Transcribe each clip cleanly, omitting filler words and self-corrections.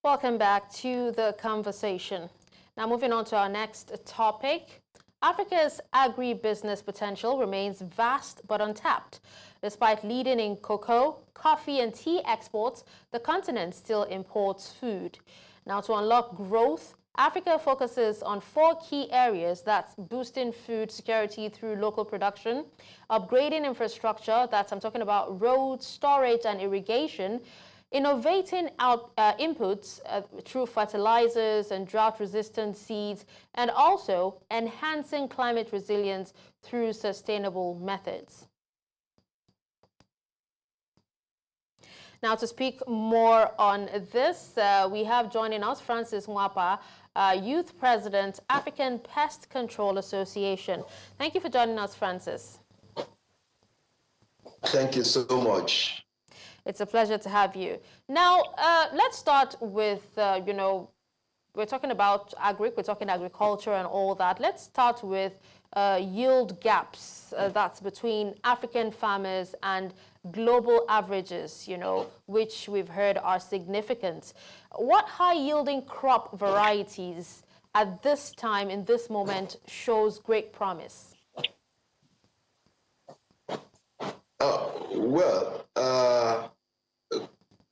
Welcome back to the conversation. Now moving on to our next topic. Africa's agribusiness potential remains vast but untapped. Despite leading in cocoa, coffee and tea exports, the continent still imports food. Now to unlock growth, Africa focuses on 4 key areas: that's boosting food security through local production, upgrading infrastructure, that's I'm talking about roads, storage and irrigation, innovating inputs through fertilizers and drought-resistant seeds, and also enhancing climate resilience through sustainable methods. Now, to speak more on this, we have joining us Francis Nwapa, Youth President, African Pest Control Association. Thank you for joining us, Francis. Thank you so much. It's a pleasure to have you. Now, let's start with, we're talking about we're talking agriculture and all that. Let's start with yield gaps that's between African farmers and global averages, which we've heard are significant. What high-yielding crop varieties at this time, in this moment, shows great promise?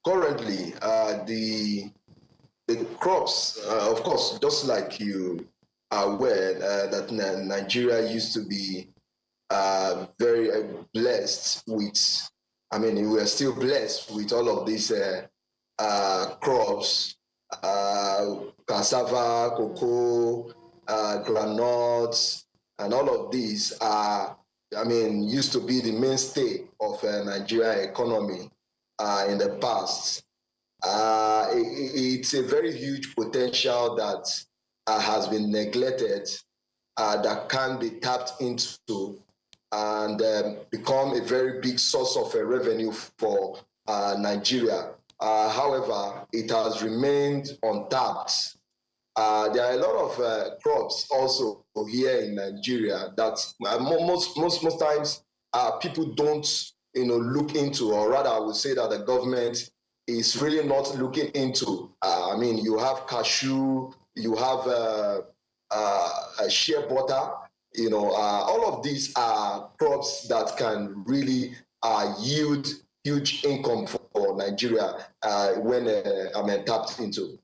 Currently, the crops, of course, just like you are aware that Nigeria used to be very blessed with, we are still blessed with all of these crops, cassava, cocoa, granules, and all of these are, used to be the mainstay of Nigeria economy in the past. It's a very huge potential that has been neglected, that can be tapped into and become a very big source of revenue for Nigeria. However, it has remained untapped. There are a lot of crops also here in Nigeria that most times people don't look into, or rather I would say that the government is really not looking into. You have cashew, you have shea butter, all of these are crops that can really yield huge income for Nigeria when tapped into.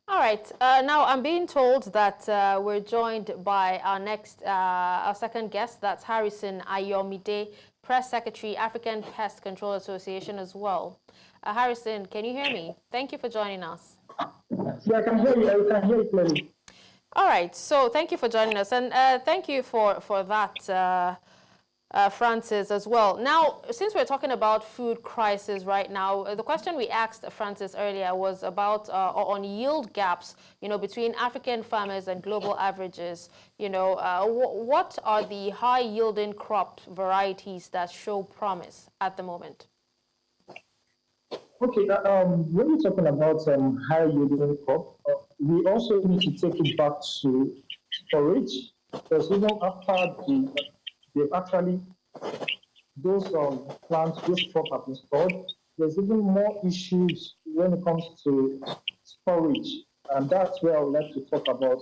All right. Now I'm being told that we're joined by our second guest. That's Harrison Ayomide, Press Secretary, African Pest Control Association as well. Harrison, can you hear me? Thank you for joining us. Yeah, I can hear you. I can hear you clearly. All right. So thank you for joining us, and thank you for that, Francis, as well. Now, since we're talking about food crisis right now, the question we asked Francis earlier was about on yield gaps, between African farmers and global averages. What are the high-yielding crop varieties that show promise at the moment? Okay, when we're talking about high-yielding crop, we also need to take it back to storage, because even after they've actually, those plants, those crops have been stored, there's even more issues when it comes to storage. And that's where I would like to talk about.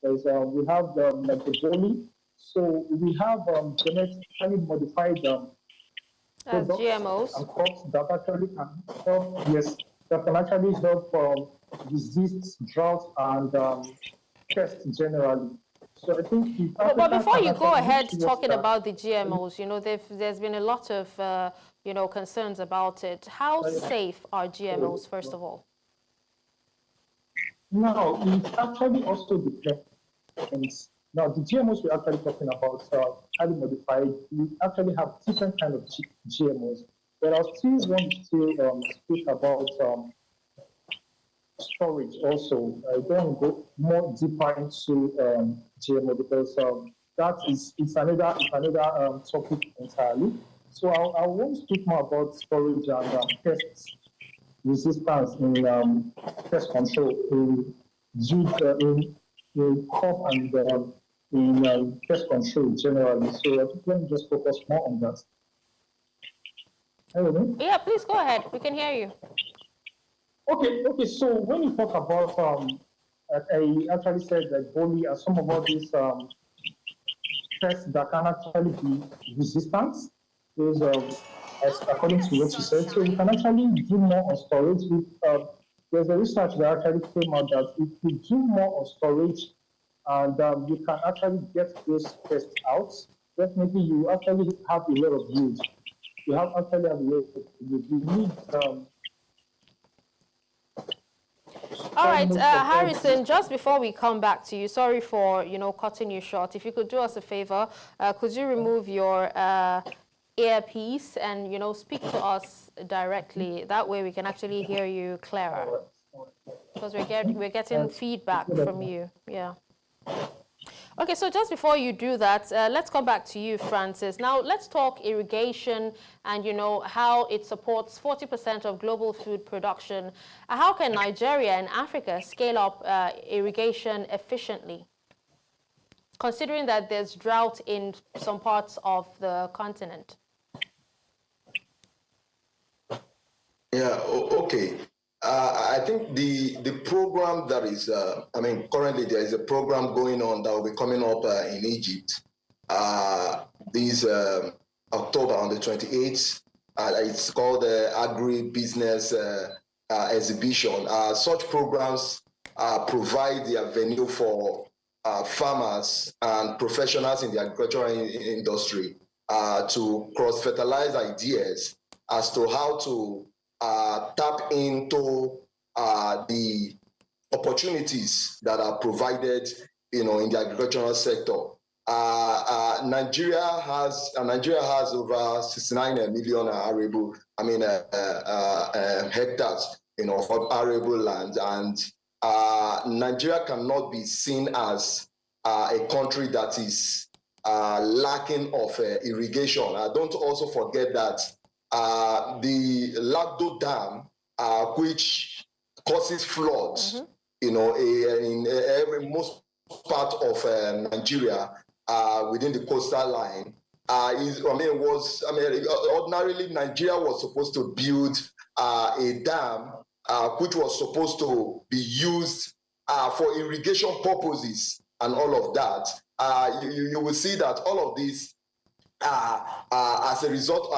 Because we have like the barley. So we have genetically modified products GMOs and crops that actually can help, that can actually help disease, drought, and pests generally. So I think but before you go ahead talking about the GMOs, there's been a lot of concerns about it. How safe are GMOs, first of all? No, it actually also depends. Now, the GMOs we're actually talking about highly modified. We actually have different kinds of GMOs. But I still want to speak about storage also. I don't go more deeper into GMO because it's another topic entirely. So I want to speak more about storage and pest resistance in pest control in crop and in pest control generally. So let me just focus more on that. Yeah, please go ahead. We can hear you. Okay. So when you talk about, I actually said that bully and some of all these pests that can actually be resistant, those as according to what you said. So we can actually do more on storage. There's a research that actually came out that if you do more on storage, and you can actually get those pests out, definitely you actually have a lot of yield. You have actually have a lot of yield. You need All right, almost of all Harrison, just before we come back to you, sorry for, cutting you short. If you could do us a favor, could you remove your earpiece and, speak to us directly? That way we can actually hear you clearer. Because we're getting feedback from you. Yeah. Okay, so just before you do that, let's come back to you, Francis. Now, let's talk irrigation and, how it supports 40% of global food production. How can Nigeria and Africa scale up irrigation efficiently, considering that there's drought in some parts of the continent? Yeah, okay. I think the program that is, currently there is a program going on that will be coming up in Egypt this October on the 28th. It's called the Agribusiness exhibition. Such programs provide the avenue for farmers and professionals in the agricultural industry to cross-fertilize ideas as to how to tap into the opportunities that are provided, in the agricultural sector. Nigeria has over 69 million arable, hectares, of arable land, and Nigeria cannot be seen as a country that is lacking of irrigation. Don't also forget that the Lagdo Dam, which causes floods, in most part of Nigeria, within the coastal line, ordinarily Nigeria was supposed to build a dam which was supposed to be used for irrigation purposes and all of that. You will see that all of these as a result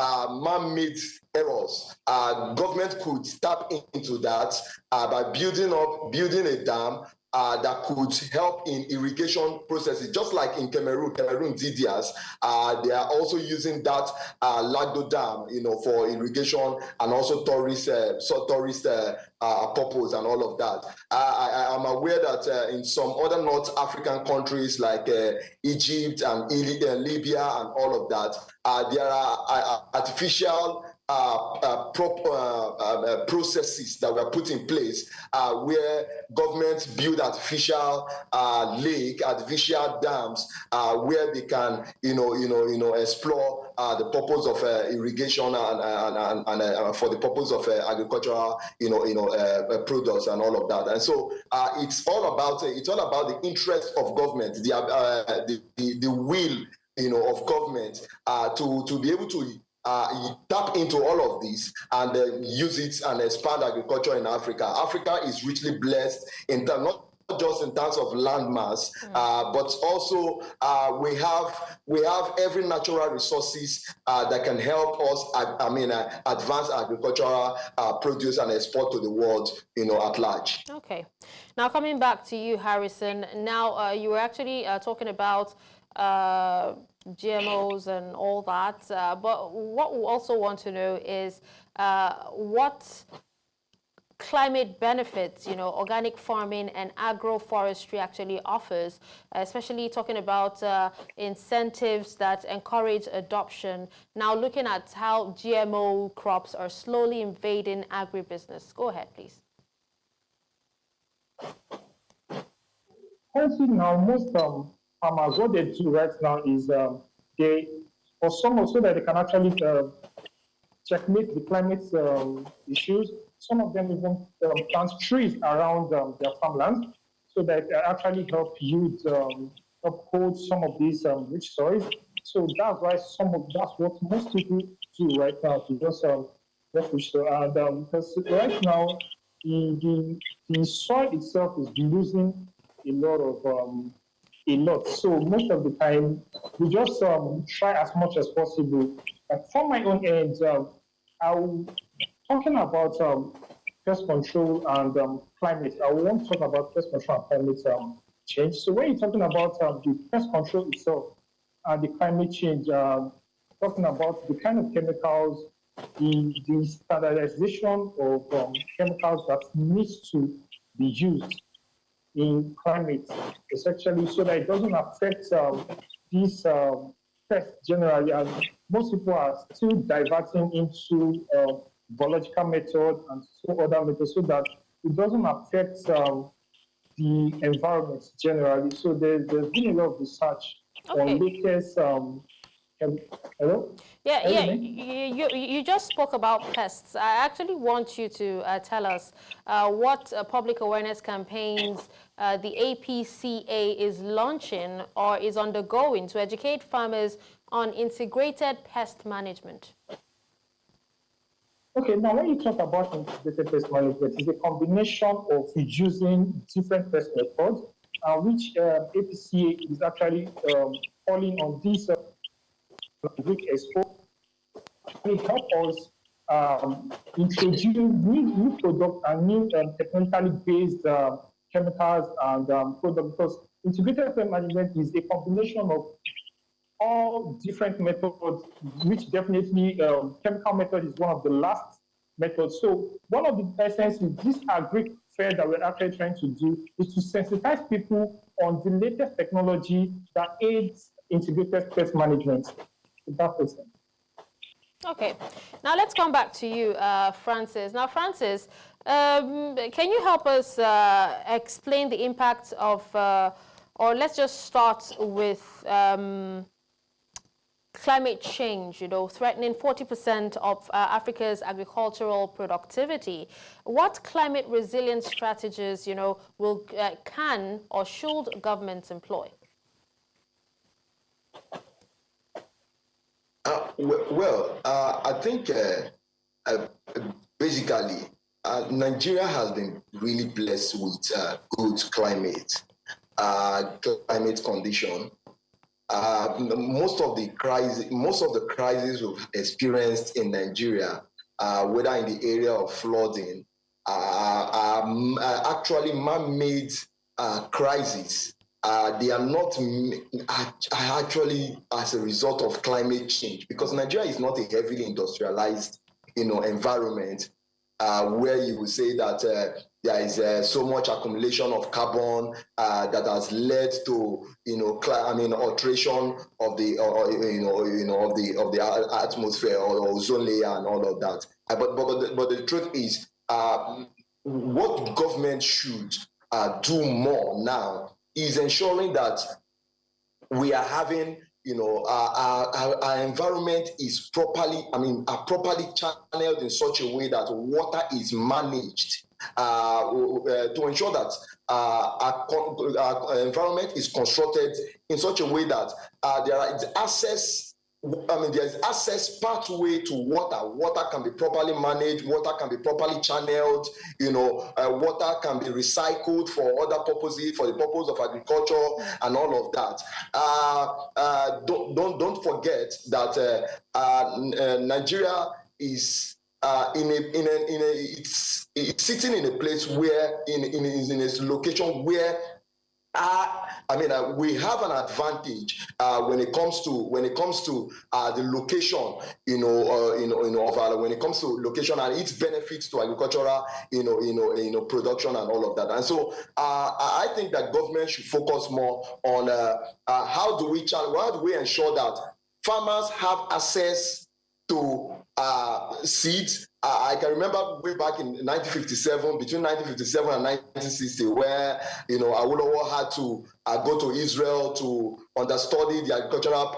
man-made errors. Government could tap into that by building a dam that could help in irrigation processes, just like in Cameroon did theirs. They are also using that Lagdo Dam, for irrigation and also tourist purpose and all of that. I am aware that in some other North African countries like Egypt and Libya and all of that, there are artificial processes that were put in place where governments build artificial lake, artificial dams, where they can, explore the purpose of irrigation and for the purpose of agricultural, products and all of that. And so it's all about the interest of government, the will, of government to be able to tap into all of this and use it and expand agriculture in Africa. Africa is richly blessed in terms, not just in terms of land mass, but also we have every natural resources that can help us advance agricultural produce and export to the world, at large. Okay. Now coming back to you, Harrison. Now you were actually talking about GMOs and all that, but what we also want to know is what climate benefits, organic farming and agroforestry actually offers, especially talking about incentives that encourage adoption. Now looking at how GMO crops are slowly invading agribusiness. Go ahead, please. Currently now, most farmers, what they do right now is they, for some, so that they can actually checkmate the climate issues. Some of them even plant trees around their farmlands, so that actually help yield, uphold some of these rich soils. So that's why that's what most people do right now to just push. And because right now the soil itself is losing a lot. So most of the time, we just try as much as possible. From my own end, talking about pest control and climate, I want to talk about pest control and climate change. So when you're talking about the pest control itself and the climate change, talking about the kind of chemicals, the standardization of chemicals that needs to be used in climate, essentially, so that it doesn't affect these pests generally. And most people are still diverting into biological methods and so other methods so that it doesn't affect the environment generally. So there's been a lot of research on latest. Hello? Yeah. You just spoke about pests. I actually want you to tell us what public awareness campaigns the APCA is launching or is undergoing to educate farmers on integrated pest management. Okay, now when you talk about integrated pest management, it's a combination of using different pest methods, which APCA is actually calling on this Greek Expo. It helps us introduce new products and new technically based chemicals and products, because integrated pest management is a combination of all different methods, which definitely chemical method is one of the last methods. So one of the essence is this agri fair that we're actually trying to do is to sensitize people on the latest technology that aids integrated pest management. Okay, now let's come back to you, Francis. Now, Francis, can you help us explain the impact of, or let's just start with climate change, threatening 40% of Africa's agricultural productivity. What climate resilience strategies, can or should governments employ? I think basically Nigeria has been really blessed with good climate condition. Most of the crises we've experienced in Nigeria, whether in the area of flooding, are actually man-made crises. They are not actually as a result of climate change, because Nigeria is not a heavily industrialized, environment where you will say that there is so much accumulation of carbon that has led to alteration of the of the atmosphere or ozone layer and all of that. But the truth is, what government should do more now is ensuring that we are having, our environment is properly channeled in such a way that water is managed to ensure that our environment is constructed in such a way that there is access. There's access pathway to water. Water can be properly managed. Water can be properly channeled. Water can be recycled for other purposes, for the purpose of agriculture and all of that. Don't forget that Nigeria is it's sitting in a place where in a location where we have an advantage when it comes to the location, when it comes to location and its benefits to agricultural, production and all of that. And so I think that government should focus more on how do we ensure that farmers have access to seeds. I can remember way back in 1957, between 1957 and 1960, where Awolowo had to go to Israel to understudy the agricultural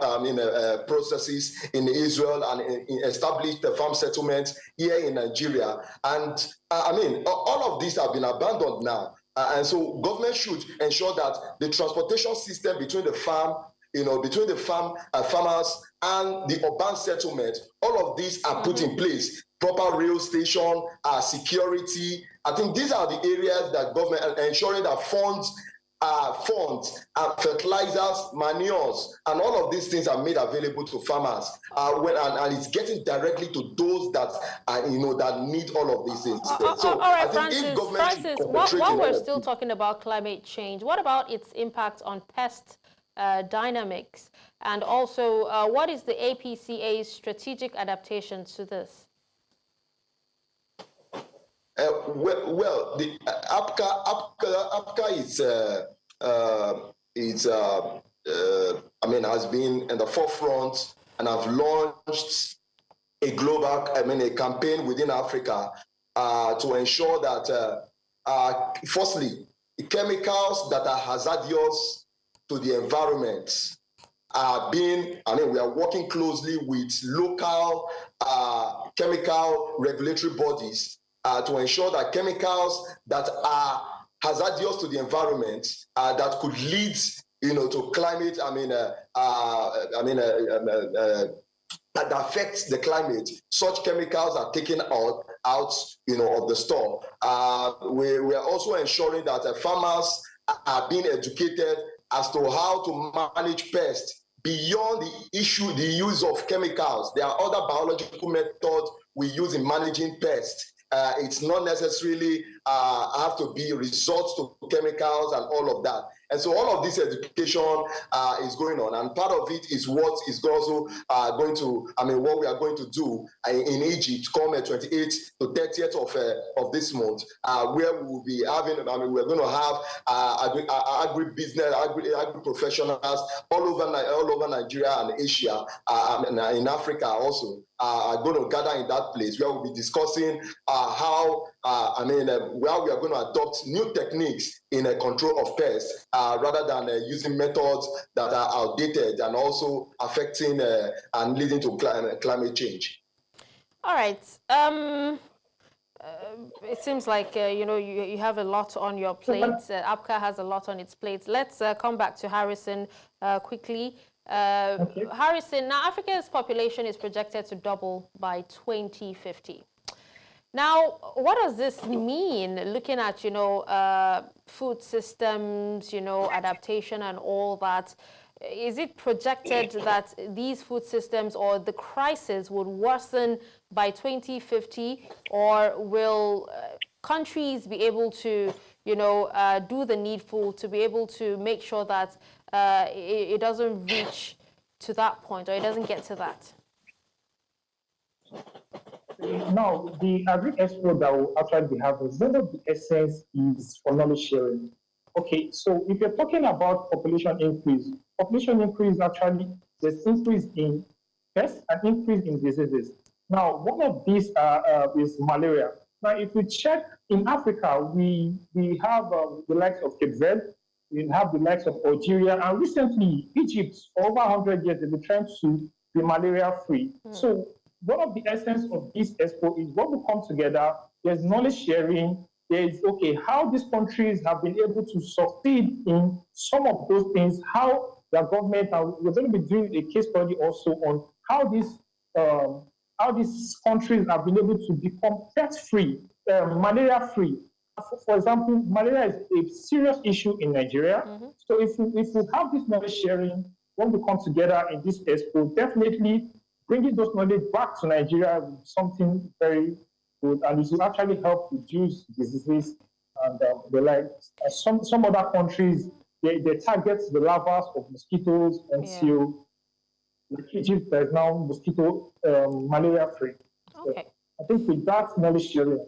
processes in Israel and establish the farm settlements here in Nigeria. And all of these have been abandoned now. And so government should ensure that the transportation system between the farm, farmers and the urban settlement, all of these are put in place proper rail station, security. I think these are the areas that government ensuring that funds, fertilizers, manures, and all of these things are made available to farmers. And it's getting directly to those that that need all of these things. So all right, Francis, while we're still talking about climate change, what about its impact on pest dynamics? And also, what is the APCA's strategic adaptation to this? Well, the APCA has been in the forefront and have launched a campaign within Africa to ensure that, firstly, chemicals that are hazardous to the environment are being, we are working closely with local chemical regulatory bodies to ensure that chemicals that are hazardous to the environment that could lead, to climate, that affects the climate, such chemicals are taken out of the store. We are also ensuring that farmers are being educated as to how to manage pests beyond the use of chemicals. There are other biological methods we use in managing pests. It's not necessarily have to be resort to chemicals and all of that. And so all of this education is going on, and part of it is what is also going to, what we are going to do in Egypt come 28th to 30th of this month, where we will be having, we're going to have agribusiness, agri-professionals all over Nigeria and Asia, in Africa also, are going to gather in that place where we'll be discussing how we are going to adopt new techniques in a control of pests rather than using methods that are outdated and also affecting and leading to climate change. All right. It seems like you have a lot on your plate. APCA has a lot on its plate. Let's come back to Harrison quickly. Okay. Harrison, now Africa's population is projected to double by 2050. Now, what does this mean, looking at, food systems, adaptation and all that? Is it projected that these food systems or the crisis would worsen by 2050, or will countries be able to, do the needful to be able to make sure that it doesn't reach to that point, or it doesn't get to that? Now, the Agri-Expo that will actually be happening, one of the essence is for knowledge sharing. Okay, so if you're talking about population increase actually, there's increase in pests and increase in diseases. Now, one of these is malaria. Now, if we check in Africa, we have the likes of Cape Verde, we have the likes of Algeria, and recently Egypt, for over 100 years, they've been trying to be malaria-free. So one of the essence of this expo is when we come together, there's knowledge sharing, there's, how these countries have been able to succeed in some of those things, how their government, we're going to be doing a case study also on how these countries have been able to become pest-free, malaria-free. For example, malaria is a serious issue in Nigeria. So if we have this knowledge sharing, when we come together in this expo, definitely bringing those knowledge back to Nigeria is something very good, and it will actually help reduce diseases and the like. Some other countries, they target the larvae of mosquitoes until like Egypt, there is now mosquito malaria-free. Okay. So I think with that knowledge sharing,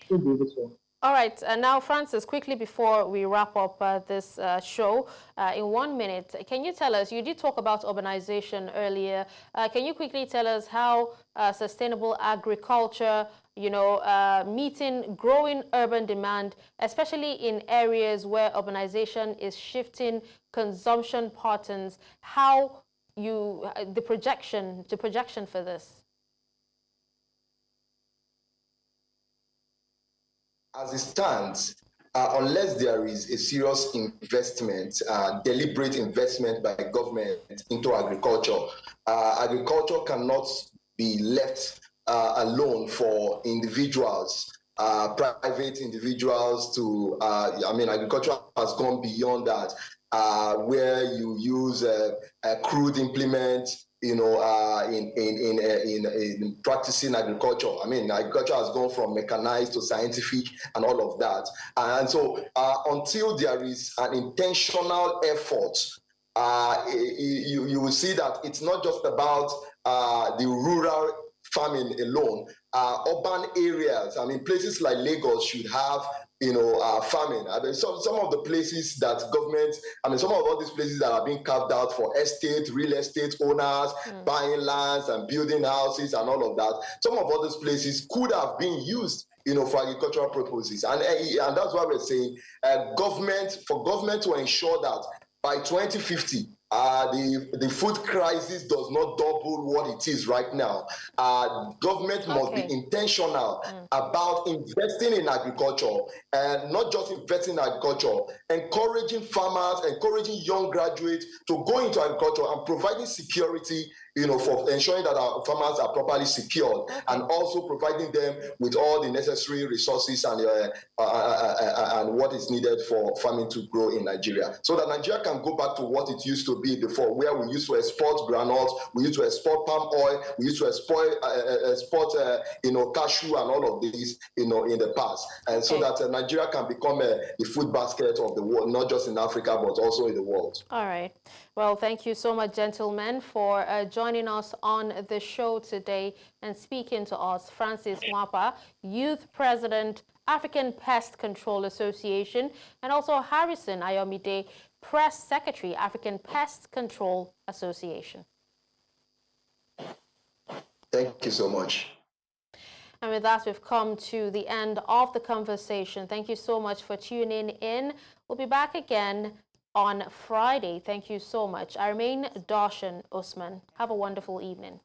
should be this one. All right, now Francis, quickly before we wrap up this show, in 1 minute, can you tell us, you did talk about urbanization earlier, can you quickly tell us how sustainable agriculture, meeting growing urban demand, especially in areas where urbanization is shifting consumption patterns, how the projection for this? As it stands, unless there is a serious investment, deliberate investment by government into agriculture, agriculture cannot be left a loan for individuals, private individuals to, I mean, agriculture has gone beyond that, where you use crude implements, you know, in practicing agriculture. I mean, agriculture has gone from mechanized to scientific and all of that. And so until there is an intentional effort, you will see that it's not just about the rural farming alone. Urban areas, I mean, places like Lagos should have, you know, farming. I mean, some of the places that government, I mean, some of all these places that are being carved out for estate, real estate owners, buying lands and building houses and all of that, some of all these places could have been used, you know, for agricultural purposes. And that's why we're saying for government to ensure that by 2050, the food crisis does not double what it is right now. Government must be intentional about investing in agriculture, and not just investing in agriculture, encouraging farmers, encouraging young graduates to go into agriculture and providing security, you know, for ensuring that our farmers are properly secured, and also providing them with all the necessary resources and what is needed for farming to grow in Nigeria, so that Nigeria can go back to what it used to be before, where we used to export granules, we used to export palm oil, we used to export you know, cashew and all of these, you know, in the past, and so that Nigeria can become the food basket of the world, not just in Africa but also in the world. All right. Well, thank you so much, gentlemen, for joining us on the show today and speaking to us. Francis Nwapa, Youth President, African Pest Control Association, and also Harrison Ayomide, Press Secretary, African Pest Control Association. Thank you so much. And with that, we've come to the end of the conversation. Thank you so much for tuning in. We'll be back again on Friday. Thank you so much. I remain Darshan Usman. Have a wonderful evening.